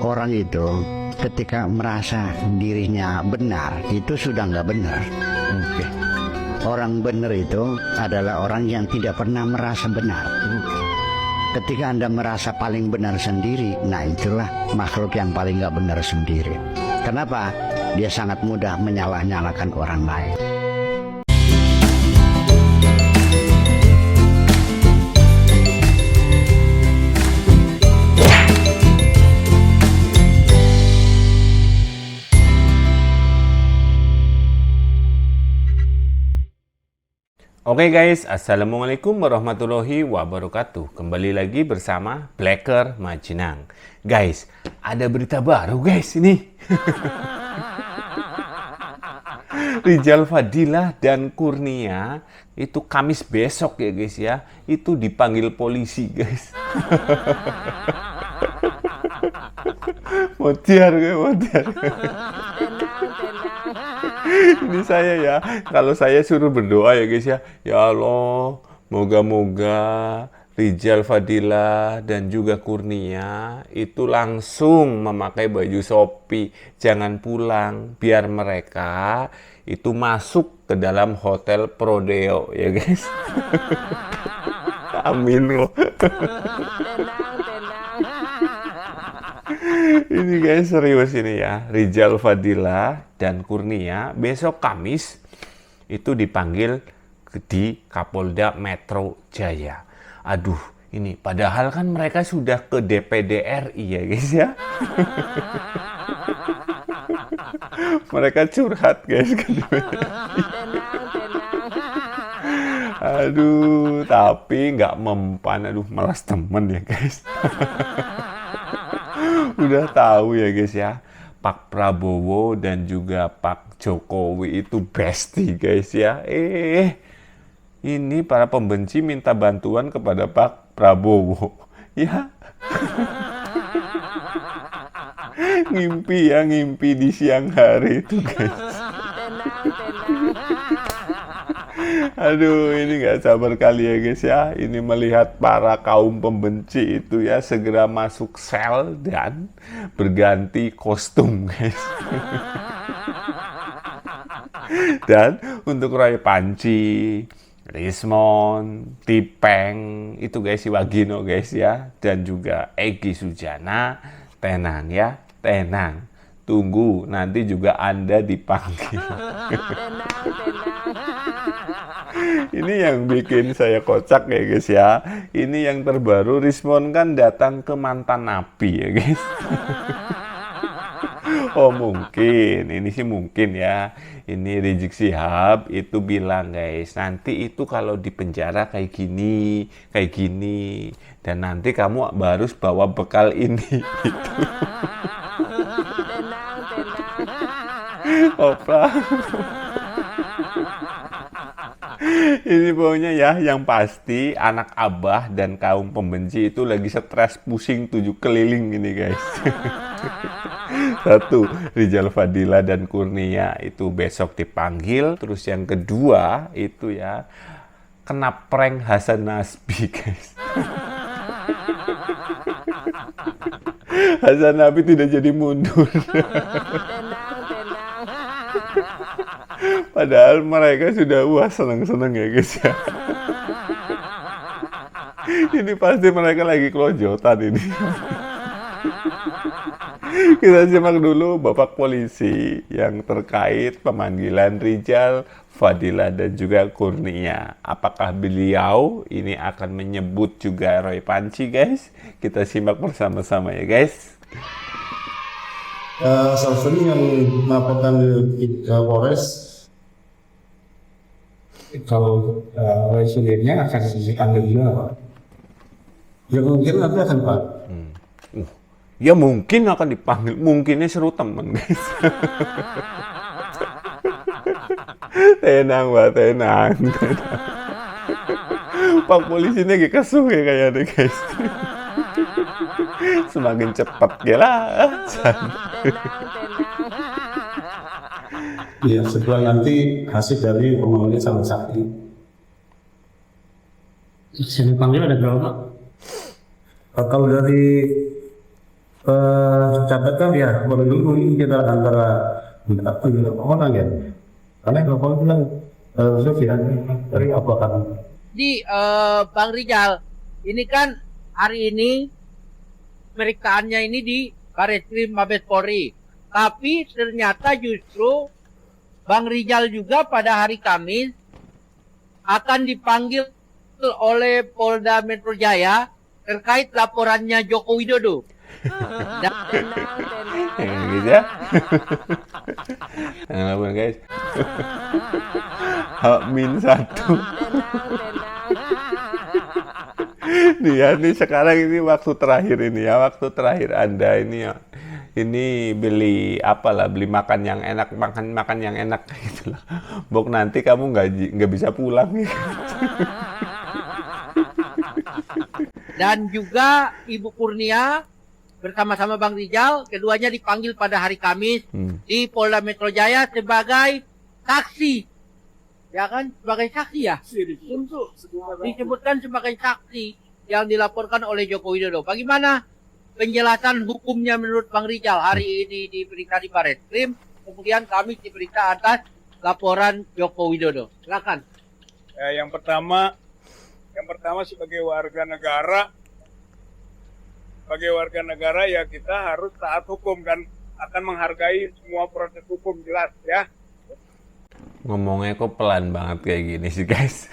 Orang itu ketika merasa dirinya benar, itu sudah nggak benar. Oke. Orang benar itu adalah orang yang tidak pernah merasa benar. Ketika Anda merasa paling benar sendiri, nah itulah makhluk yang paling nggak benar sendiri. Kenapa? Dia sangat mudah menyalah-nyalahkan orang lain. Oke guys, Assalamualaikum warahmatullahi wabarakatuh. Kembali lagi bersama Blacker Majinang. Guys, ada berita baru guys ini. Rizal Fadilah dan Kurnia itu Kamis besok ya guys ya, itu dipanggil polisi guys. Mutiar. Ini saya ya, kalau saya suruh berdoa ya guys ya, ya Allah, moga-moga Rizal Fadilah dan juga Kurnia itu langsung memakai baju Shopee, jangan pulang, biar mereka itu masuk ke dalam hotel Prodeo ya guys. Amin loh. Ini guys serius ini ya, Rizal Fadilah dan Kurnia besok Kamis itu dipanggil di Kapolda Metro Jaya. Aduh, ini padahal kan mereka sudah ke DPD RI ya guys ya. Mereka curhat guys ke DPD. Aduh, tapi nggak mempan, aduh malas temen ya guys. Udah tahu ya guys ya, Pak Prabowo dan juga Pak Jokowi itu bestie guys ya. Ini para pembenci minta bantuan kepada Pak Prabowo. Ya. Ngimpi di siang hari itu guys. Aduh, ini nggak sabar kali ya guys ya. Ini melihat para kaum pembenci itu ya segera masuk sel dan berganti kostum guys. Dan untuk Roy Panci, Rismon, Tipeng, itu guys si Wagino guys ya. Dan juga Egy Sujana, tenang ya, tenang. Tunggu, nanti juga Anda dipanggil. Ini yang bikin saya kocak ya guys ya. Ini yang terbaru, Rismon kan datang ke mantan napi ya guys. Oh mungkin, ini sih mungkin ya. Ini Rizik Syihab itu bilang guys, nanti itu kalau di penjara kayak gini. Dan nanti kamu harus bawa bekal ini. Gitu. Opla. Ini pokoknya ya, yang pasti anak abah dan kaum pembenci itu lagi stres pusing 7 keliling ini guys. Satu, Rizal Fadilah dan Kurnia itu besok dipanggil. Terus yang kedua itu ya, kena prank Hasan Nasbi guys. Hasan Nasbi tidak jadi mundur. Padahal mereka sudah seneng-seneng ya guys ya. Ini pasti mereka lagi kelojotan ini. Kita simak dulu Bapak Polisi yang terkait pemanggilan Rizal Fadilah dan juga Kurnia. Apakah beliau ini akan menyebut juga Roy Panci guys? Kita simak bersama-sama ya guys. Salah satu yang melaporkan ke Polres kalau residenya akan dipanggil juga, ya mungkin nanti akan Pak. Ya mungkin akan dipanggil, mungkinnya seru temen guys. Tenang Pak, tenang. Pak polisinya lagi kesuh ya kayaknya guys. Semakin cepat gila. Ya, setelah nanti hasil dari pemanggilan salah saksi. Yang dipanggil ada berapa? Kalau dari catatan ya baru dulu ini kita antara apa orang ya, karena kalau bilang saya tidak dari apa kan. Di Bang Rijal, ini kan hari ini pemeriksaannya ini di Barreskrim Mabes Polri. Tapi ternyata justru Bang Rijal juga pada hari Kamis akan dipanggil oleh Polda Metro Jaya terkait laporannya Joko Widodo. Gitu ya. Kenapa guys? H-1. Nih sekarang ini waktu terakhir ini ya, waktu terakhir Anda ini ya. Ini beli apalah, beli makan yang enak, makan yang enak gitu lah. Bok nanti kamu nggak bisa pulang. Dan juga Ibu Kurnia bersama-sama Bang Rijal, keduanya dipanggil pada hari Kamis di Polda Metro Jaya sebagai saksi. Ya kan, sebagai saksi ya? Disebutkan sebagai saksi yang dilaporkan oleh Joko Widodo. Bagaimana penjelasan hukumnya menurut Bang Rijal hari ini diperiksa di Barreskrim, kemudian Kamis diperiksa atas laporan Joko Widodo. Silakan. Ya, yang pertama sebagai warga negara ya kita harus taat hukum dan akan menghargai semua proses hukum, jelas ya. Ngomongnya kok pelan banget kayak gini sih guys.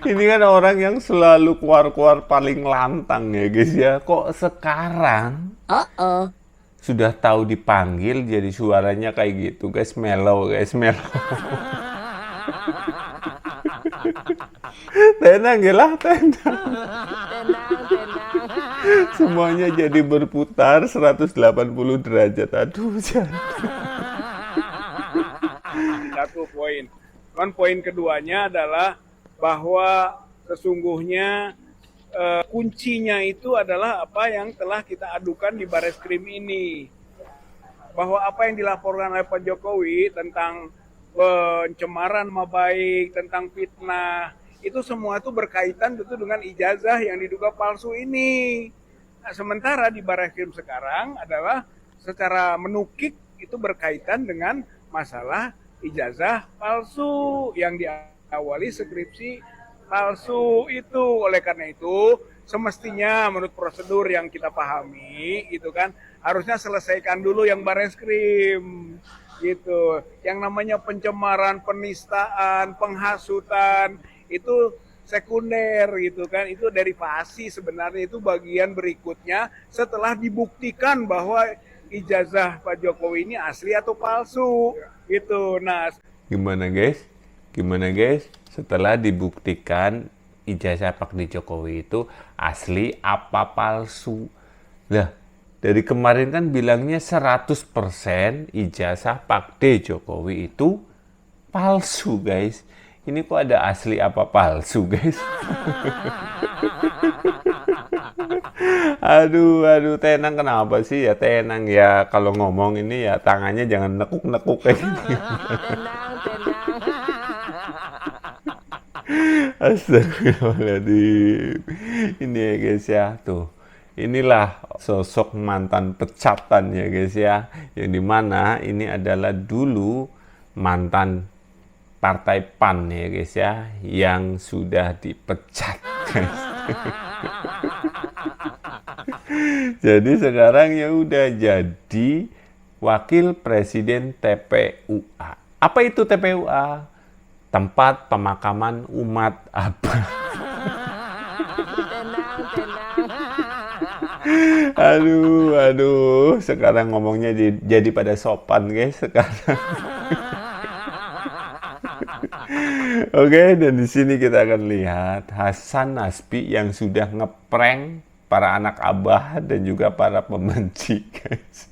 Ini kan orang yang selalu keluar-keluar paling lantang ya guys ya. Kok sekarang sudah tahu dipanggil jadi suaranya kayak gitu guys, mellow guys, mellow. Tenang ya lah, tenang. Semuanya jadi berputar 180 derajat. Aduh, Satu poin. Poin keduanya adalah bahwa sesungguhnya kuncinya itu adalah apa yang telah kita adukan di Barreskrim ini. Bahwa apa yang dilaporkan oleh Pak Jokowi tentang pencemaran nama baik, tentang fitnah, itu semua itu berkaitan tentu dengan ijazah yang diduga palsu ini. Nah, sementara di Barreskrim sekarang adalah secara menukik itu berkaitan dengan masalah ijazah palsu yang diawali skripsi palsu itu. Oleh karena itu semestinya menurut prosedur yang kita pahami itu kan harusnya selesaikan dulu yang Barreskrim gitu. Yang namanya pencemaran, penistaan, penghasutan itu sekunder gitu kan, itu derivasi sebenarnya, itu bagian berikutnya setelah dibuktikan bahwa ijazah Pak Jokowi ini asli atau palsu gitu. Nah, gimana guys? Setelah dibuktikan ijazah Pak Jokowi itu asli apa palsu? Lah, dari kemarin kan bilangnya 100% ijazah Pak Jokowi itu palsu guys. Ini kok ada asli apa palsu guys? Aduh, tenang kenapa sih ya, tenang ya, kalau ngomong ini ya tangannya jangan nekuk-nekuk kayak gini. Astagfirullahaladzim. Ini ya guys ya, tuh. Inilah sosok mantan pecatan ya guys ya, yang dimana ini adalah dulu mantan Partai PAN ya guys ya, yang sudah dipecat guys. Jadi sekarang ya udah jadi wakil presiden TPUA. Apa itu TPUA? Tempat pemakaman umat apa? Aduh, sekarang ngomongnya jadi pada sopan guys sekarang. Oke, dan di sini kita akan lihat Hasan Nasbi yang sudah ngeprank para anak abah dan juga para pembenci, guys.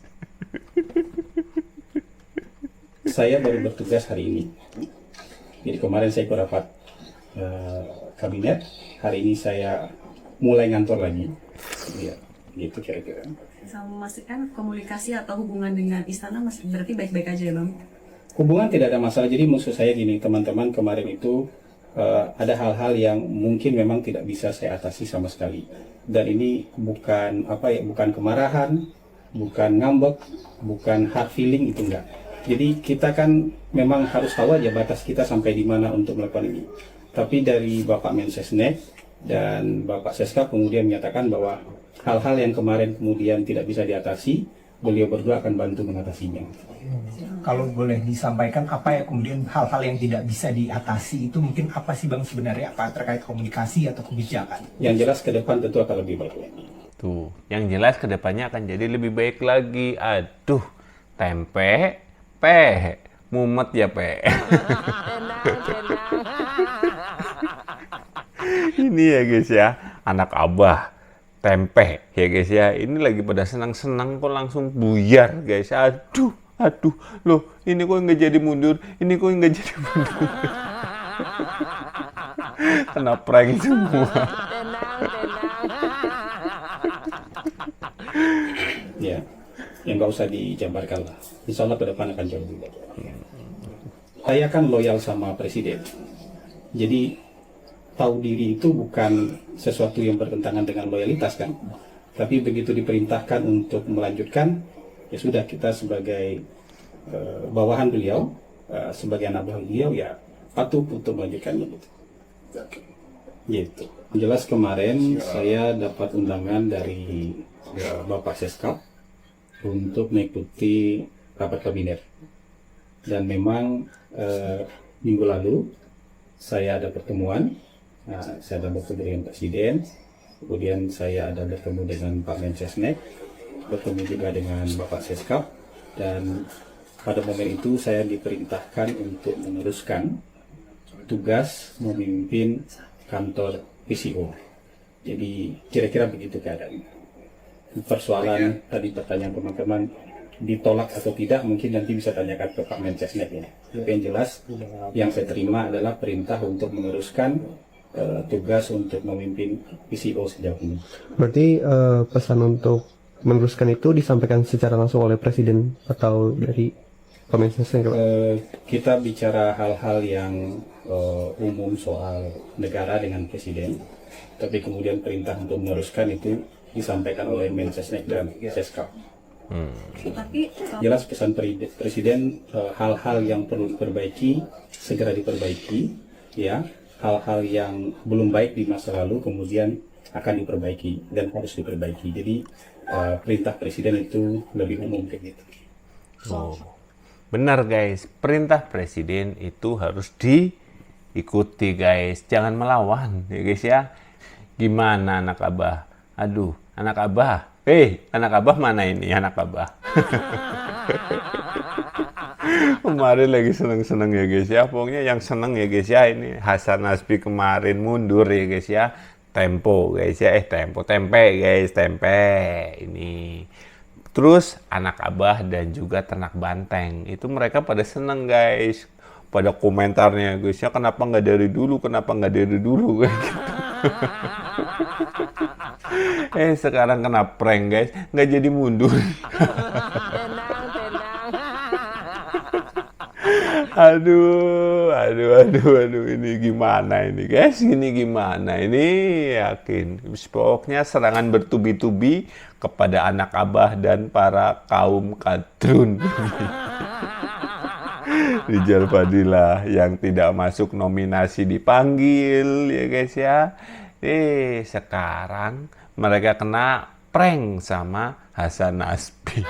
Saya baru bertugas hari ini. Jadi kemarin saya ikut rapat kabinet, hari ini saya mulai ngantor lagi. Ya, gitu kira-kira. Bisa memastikan komunikasi atau hubungan dengan istana masih berarti baik-baik aja ya Bang? Hubungan tidak ada masalah, jadi maksud saya gini, teman-teman kemarin itu ada hal-hal yang mungkin memang tidak bisa saya atasi sama sekali. Dan ini bukan bukan kemarahan, bukan ngambek, bukan hard feeling, itu enggak. Jadi kita kan memang harus tahu aja batas kita sampai di mana untuk melakukan ini. Tapi dari Bapak Mensesnek dan Bapak Seskap kemudian menyatakan bahwa hal-hal yang kemarin kemudian tidak bisa diatasi, beliau berdua akan bantu mengatasinya. Kalau boleh disampaikan apa ya kemudian hal-hal yang tidak bisa diatasi itu mungkin apa sih Bang sebenarnya, apa terkait komunikasi atau kebijakan? Yang jelas ke depan tentu akan lebih baik lagi. Tuh, yang jelas kedepannya akan jadi lebih baik lagi. Aduh, tempe, mumet ya Ini ya guys ya, anak abah, tempe ya guys ya. Ini lagi pada senang-senang kok langsung buyar guys. Aduh, loh ini kok nggak jadi mundur, ini kok nggak jadi mundur. Kena prank semua. Ya, yang nggak usah dijabarkan lah. Insya Allah ke depan akan jauh lebih baik. Saya kan loyal sama Presiden. Jadi tahu diri itu bukan sesuatu yang bertentangan dengan loyalitas kan. Tapi begitu diperintahkan untuk melanjutkan, ya sudah, kita sebagai bawahan beliau, sebagai anak buah beliau, ya patuh untuk melanjutkannya gitu. Gitu. Jelas kemarin saya dapat undangan dari Bapak Seskap untuk mengikuti rapat kabinet. Dan memang minggu lalu saya ada pertemuan, saya ada bertemu dengan Presiden, kemudian saya ada bertemu dengan Pak Mensesnek, bertemu juga dengan Bapak Seskap, dan pada momen itu saya diperintahkan untuk meneruskan tugas memimpin kantor PCO. Jadi kira-kira begitu keadaannya. Persoalan tadi pertanyaan teman-teman ditolak atau tidak mungkin nanti bisa tanyakan ke Pak Mensesnek ya. Tapi yang jelas yang saya terima adalah perintah untuk meneruskan tugas untuk memimpin PCO sejauh ini. Berarti pesan untuk meneruskan itu disampaikan secara langsung oleh Presiden atau dari Pak Mensesnek? Kita bicara hal-hal yang umum soal negara dengan Presiden, tapi kemudian perintah untuk meneruskan itu disampaikan oleh Mensesnek dan Seskap. Tapi Jelas pesan Presiden, hal-hal yang perlu diperbaiki segera diperbaiki, ya. Hal-hal yang belum baik di masa lalu kemudian akan diperbaiki dan harus diperbaiki. Jadi perintah Presiden itu lebih umum kayak gitu. Oh, benar guys, perintah Presiden itu harus diikuti guys, jangan melawan ya guys ya. Gimana anak abah? Aduh, anak abah. Anak abah mana ini anak abah? Kemarin lagi seneng-seneng ya guys ya. Pokoknya yang seneng ya guys ya. Ini Hasan Nasbi kemarin mundur ya guys ya. Tempo guys ya. Tempe guys. Tempe. Ini. Terus anak abah dan juga ternak banteng. Itu mereka pada seneng guys. Pada komentarnya guys ya. Kenapa nggak dari dulu guys gitu. Sekarang kena prank guys, nggak jadi mundur. Aduh, ini gimana ini guys? Ini gimana ini? Yakin, pokoknya serangan bertubi-tubi kepada anak abah dan para kaum kadrun. Rijal Fadila yang tidak masuk nominasi dipanggil ya guys ya. Sekarang mereka kena prank sama Hasan Nasbi.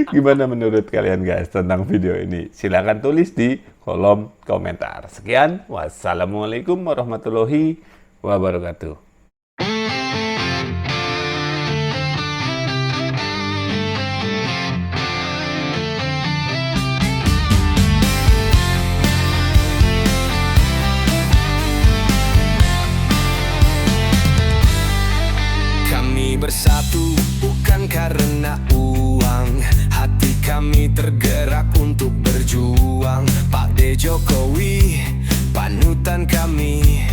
Gimana menurut kalian guys tentang video ini? Silahkan tulis di kolom komentar. Sekian, wassalamualaikum warahmatullahi wabarakatuh. Bersatu bukan karena uang, hati kami tergerak untuk berjuang. Pak D. Jokowi, panutan kami,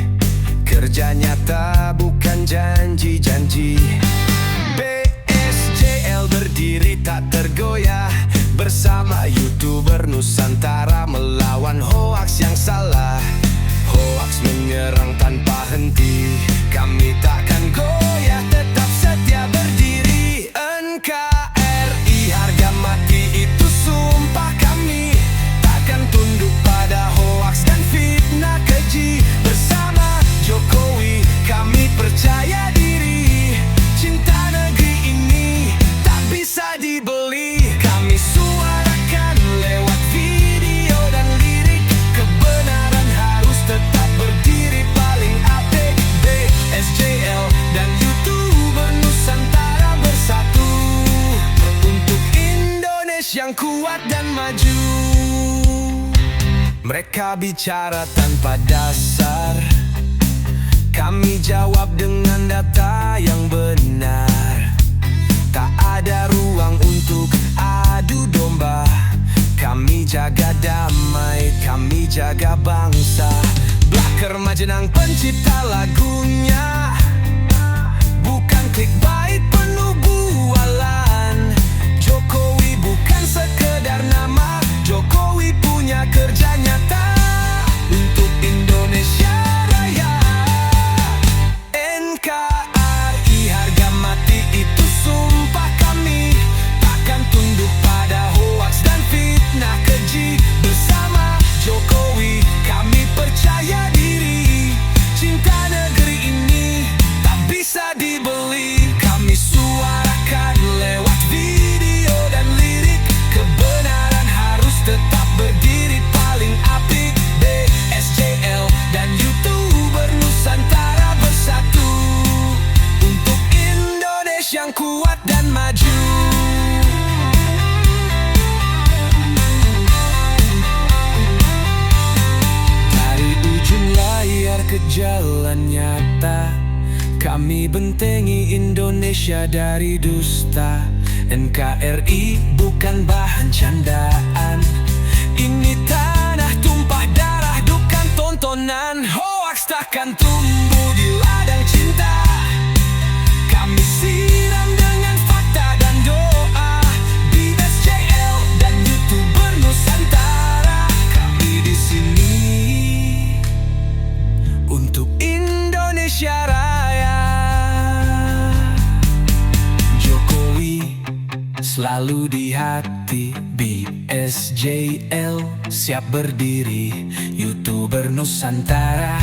kerja nyata bukan janji-janji. PSJL berdiri tak tergoyah. bersama YouTuber Nusantara melawan hoaks yang salah. Hoaks menyerang tanpa henti, kami takkan goyah, tetap setia berdiri. NKRI harga mati, itu sumpah kami. Takkan tunduk pada hoaks dan fitnah keji. Bersama Jokowi kami percaya diri. Cinta negeri ini tak bisa dibeli. Kami suarakan lewat video dan lirik. Kebenaran harus tetap berdiri paling update. SJL dan YouTuber Nusantara bersatu untuk Indonesia yang kuat dan maju. Mereka bicara tanpa dasar, kami jawab dengan data yang benar. Tak ada ruang untuk adu domba. Kami jaga damai, kami jaga bangsa. Blacker Majenang pencipta lagunya, bukan clickbait penuh bualan. Jokowi bukan sekedar nama, Jokowi punya kerja nyata untuk Indonesia Raya. NKRI harga mati, itu sumpah kami. Takkan tunduk pada hoaks dan fitnah keji. Bersama Jokowi kami percaya diri. Cinta negeri ini tak bisa dibeli. Kami suarakan lewat video dan lirik. Kebenaran harus tetap berdiri paling apik. SJL dan YouTuber Nusantara bersatu untuk Indonesia yang kuat dan maju. Dari ujung layar ke jalan nyata, kami bentengi Indonesia dari dusta. NKRI bukan bahan candaan, ini tanah tumpah darah, bukan tontonan. Hoaks takkan tumbuh di ladang cinta. Kami siram dengan fakta dan doa. Di SJL dan YouTuber Nusantara, kami di sini untuk Indonesia Raya. Jokowi selalu di hati. BSJL siap berdiri. YouTuber Nusantara